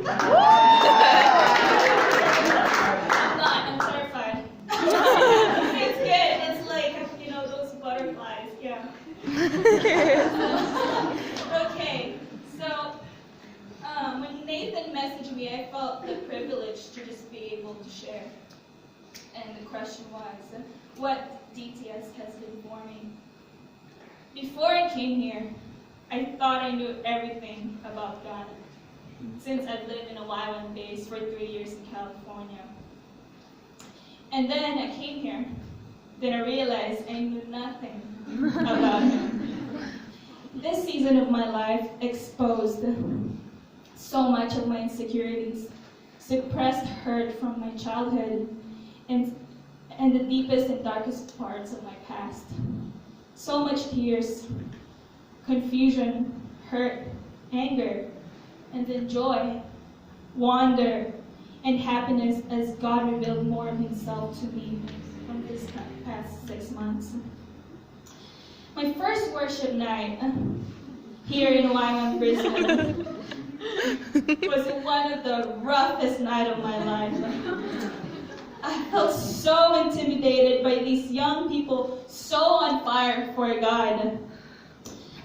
I'm terrified. It's good. It's like, those butterflies. Yeah. Okay. So, when Nathan messaged me, I felt the privilege to just be able to share. And the question was, what DTS has been for me? Before I came here, I thought I knew everything about God, since I've lived in a YWAM base for 3 years in California. And then I came here, then I realized I knew nothing about Him. This season of my life exposed so much of my insecurities, suppressed hurt from my childhood, and the deepest and darkest parts of my past. So much tears, confusion, hurt, anger, and then joy, wonder, and happiness as God revealed more of Himself to me from this past 6 months. My first worship night here in YWAM Brisbane was one of the roughest nights of my life. I felt so intimidated by these young people, so on fire for God.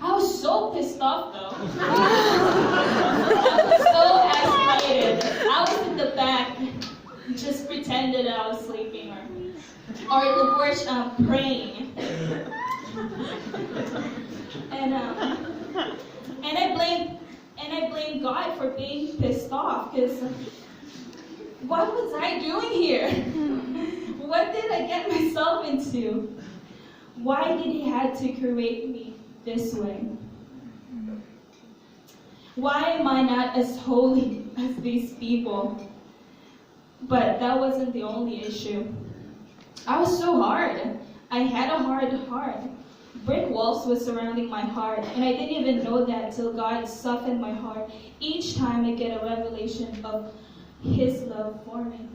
I was so pissed off though. I was so agitated. I was in the back, just pretended I was sleeping or in the worship praying. And I blamed God for being pissed off, because what was I doing here? What did I get myself into? Why did He have to create me this way? Why am I not as holy as these people? But that wasn't the only issue. I was so hard. I had a hard heart. Brick walls were surrounding my heart, and I didn't even know that till God softened my heart each time I get a revelation of His love for me.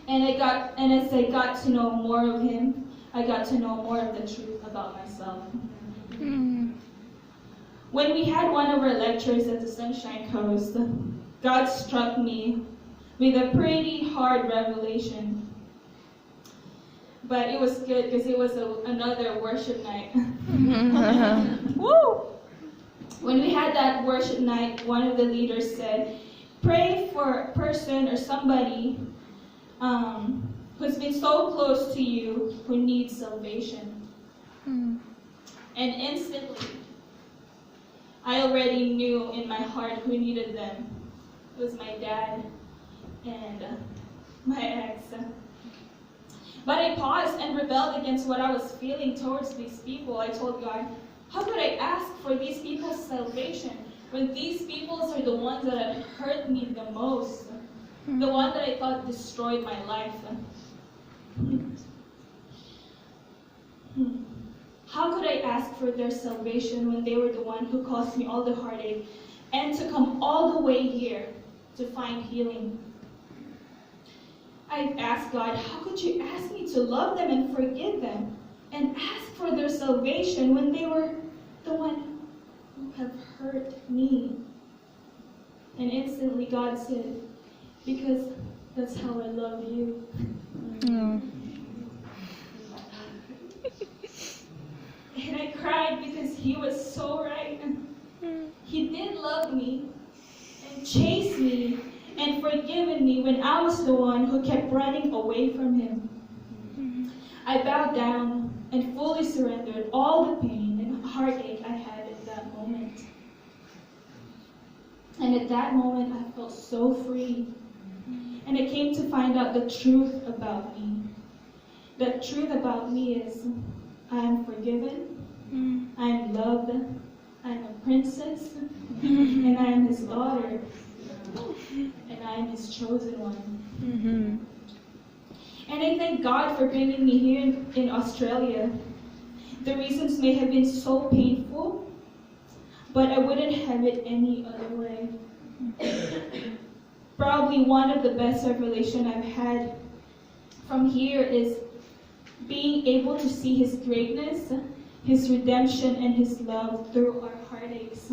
And as I got to know more of Him, I got to know more of the truth about myself. When we had one of our lectures at the Sunshine Coast, God struck me with a pretty hard revelation. But it was good because it was another worship night. Woo! When we had that worship night, one of the leaders said, pray for a person or somebody who's been so close to you who needs salvation. And instantly, I already knew in my heart who needed them. It was my dad and my ex. But I paused and rebelled against what I was feeling towards these people. I told God, how could I ask for these people's salvation when these people are the ones that have hurt me the most? The one that I thought destroyed my life. How could I ask for their salvation when they were the one who caused me all the heartache and to come all the way here to find healing? I asked God, how could you ask me to love them and forgive them and ask for their salvation when they were the one who have hurt me? And instantly God said, because that's how I love you. And I cried because He was so right. He did love me and chase me and forgiven me when I was the one who kept running away from Him. I bowed down and fully surrendered all the pain and heartache I had at that moment. And at that moment, I felt so free. And I came to find out the truth about me. The truth about me is I am forgiven, I am loved, I am a princess, and I am His daughter, and I am His chosen one. And I thank God for bringing me here in Australia. The reasons may have been so painful, but I wouldn't have it any other way. Probably one of the best revelations I've had from here is being able to see His greatness, His redemption, and His love through our heartaches.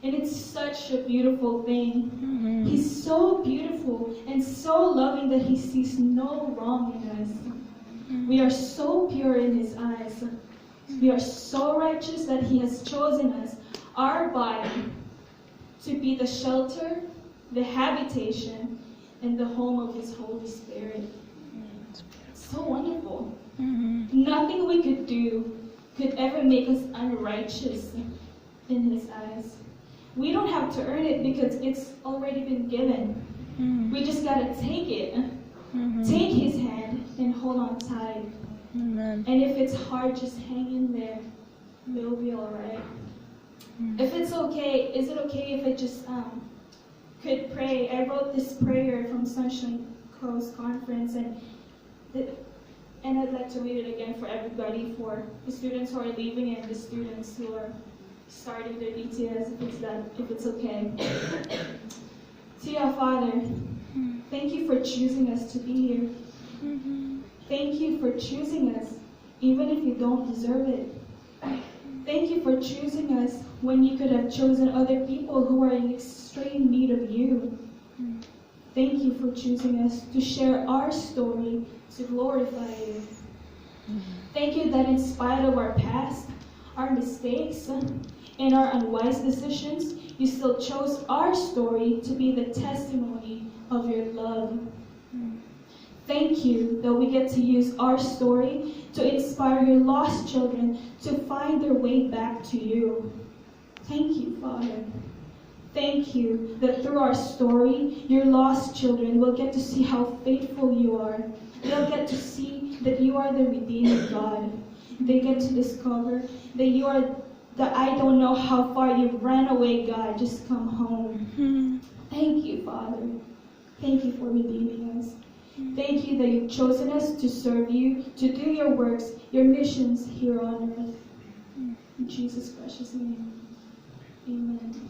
And it's such a beautiful thing. He's so beautiful and so loving that he sees no wrong in us. We are so pure in his eyes. We are so righteous that he has chosen us, our body, to be the shelter, the habitation, and the home of his Holy Spirit. So wonderful. Nothing we could do could ever make us unrighteous in his eyes. We don't have to earn it because it's already been given. We just gotta take it. Take his hand and hold on tight. And if it's hard, just hang in there. We'll be alright. If it's okay, is it okay if I just could pray? I wrote this prayer from Sunshine Coast Conference, and I'd like to read it again for everybody, for the students who are leaving and the students who are starting their DTS, if it's okay. Dear Father, thank you for choosing us to be here. Thank you for choosing us, even if you don't deserve it. Thank you for choosing us when you could have chosen other people who are in extreme need of you. Thank you for choosing us to share our story to glorify you. Thank you that in spite of our past, our mistakes, and our unwise decisions, you still chose our story to be the testimony of your love. Thank you that we get to use our story to inspire your lost children to find their way back to you. Thank you, Father. Thank you that through our story, your lost children will get to see how faithful you are. They'll get to see that you are the redeeming God. They get to discover that you are the I don't know how far you ran away God, just come home. Thank you, Father. Thank you for redeeming us. Thank you that you've chosen us to serve you, to do your works, your missions here on earth. In Jesus' precious name, amen.